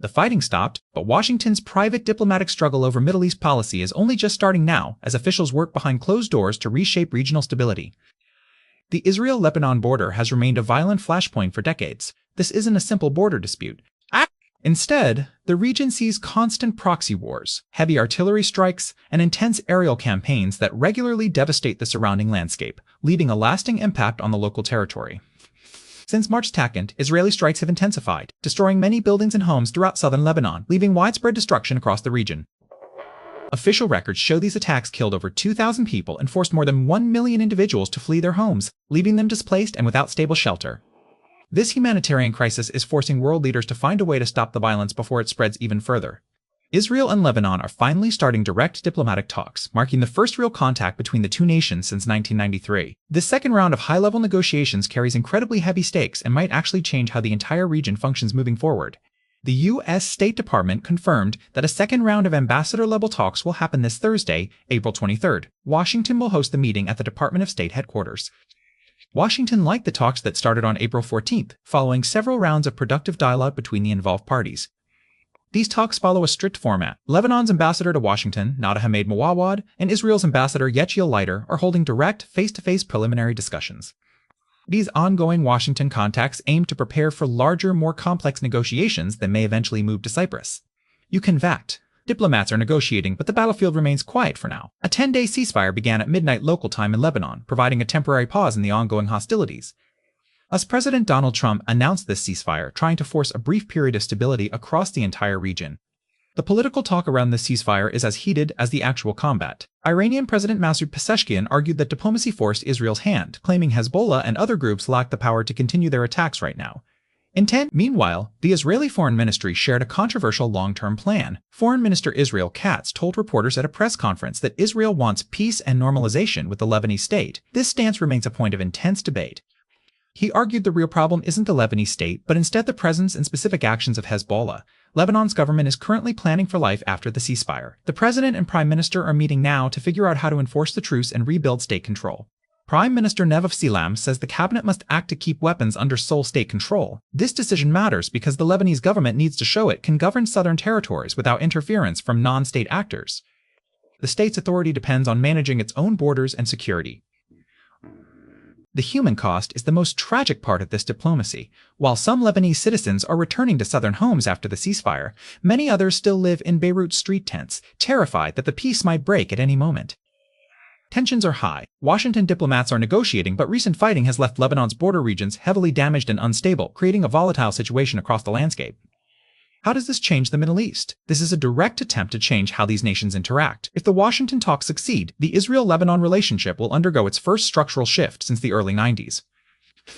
The fighting stopped, but Washington's private diplomatic struggle over Middle East policy is only just starting now as officials work behind closed doors to reshape regional stability. The Israel-Lebanon border has remained a violent flashpoint for decades. This isn't a simple border dispute. Instead, the region sees constant proxy wars, heavy artillery strikes, and intense aerial campaigns that regularly devastate the surrounding landscape, leaving a lasting impact on the local territory. Since March 2nd, Israeli strikes have intensified, destroying many buildings and homes throughout southern Lebanon, leaving widespread destruction across the region. Official records show these attacks killed over 2,000 people and forced more than 1 million individuals to flee their homes, leaving them displaced and without stable shelter. This humanitarian crisis is forcing world leaders to find a way to stop the violence before it spreads even further. Israel and Lebanon are finally starting direct diplomatic talks, marking the first real contact between the two nations since 1993. This second round of high-level negotiations carries incredibly heavy stakes and might actually change how the entire region functions moving forward. The U.S. State Department confirmed that a second round of ambassador-level talks will happen this Thursday, April 23rd. Washington will host the meeting at the Department of State headquarters. Washington liked the talks that started on April 14th, following several rounds of productive dialogue between the involved parties. These talks follow a strict format. Lebanon's ambassador to Washington, Nada Hamed Mawawad, and Israel's ambassador Yechiel Leiter are holding direct, face-to-face preliminary discussions. These ongoing Washington contacts aim to prepare for larger, more complex negotiations that may eventually move to Cyprus. You can fact. Diplomats are negotiating, but the battlefield remains quiet for now. A 10-day ceasefire began at midnight local time in Lebanon, providing a temporary pause in the ongoing hostilities. As President Donald Trump announced this ceasefire, trying to force a brief period of stability across the entire region. The political talk around the ceasefire is as heated as the actual combat. Iranian President Masoud Pezeshkian argued that diplomacy forced Israel's hand, claiming Hezbollah and other groups lack the power to continue their attacks right now. Meanwhile, the Israeli Foreign Ministry shared a controversial long-term plan. Foreign Minister Israel Katz told reporters at a press conference that Israel wants peace and normalization with the Lebanese state. This stance remains a point of intense debate. He argued the real problem isn't the Lebanese state, but instead the presence and specific actions of Hezbollah. Lebanon's government is currently planning for life after the ceasefire. The president and prime minister are meeting now to figure out how to enforce the truce and rebuild state control. Prime Minister Nevav Silam says the cabinet must act to keep weapons under sole state control. This decision matters because the Lebanese government needs to show it can govern southern territories without interference from non-state actors. The state's authority depends on managing its own borders and security. The human cost is the most tragic part of this diplomacy. While some Lebanese citizens are returning to southern homes after the ceasefire, many others still live in Beirut's street tents, terrified that the peace might break at any moment. Tensions are high. Washington diplomats are negotiating, but recent fighting has left Lebanon's border regions heavily damaged and unstable, creating a volatile situation across the landscape. How does this change the Middle East? This is a direct attempt to change how these nations interact. If the Washington talks succeed, the Israel-Lebanon relationship will undergo its first structural shift since the early 90s.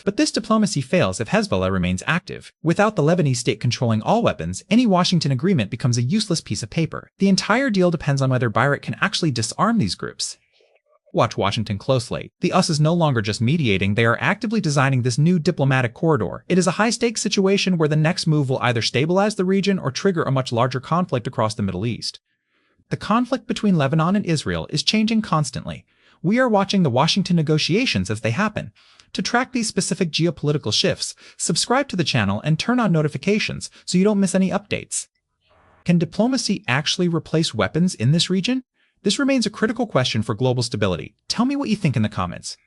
But this diplomacy fails if Hezbollah remains active. Without the Lebanese state controlling all weapons, any Washington agreement becomes a useless piece of paper. The entire deal depends on whether Beirut can actually disarm these groups. Watch Washington closely. The US is no longer just mediating, they are actively designing this new diplomatic corridor. It is a high-stakes situation where the next move will either stabilize the region or trigger a much larger conflict across the Middle East. The conflict between Lebanon and Israel is changing constantly. We are watching the Washington negotiations as they happen. To track these specific geopolitical shifts, subscribe to the channel and turn on notifications so you don't miss any updates. Can diplomacy actually replace weapons in this region? This remains a critical question for global stability. Tell me what you think in the comments.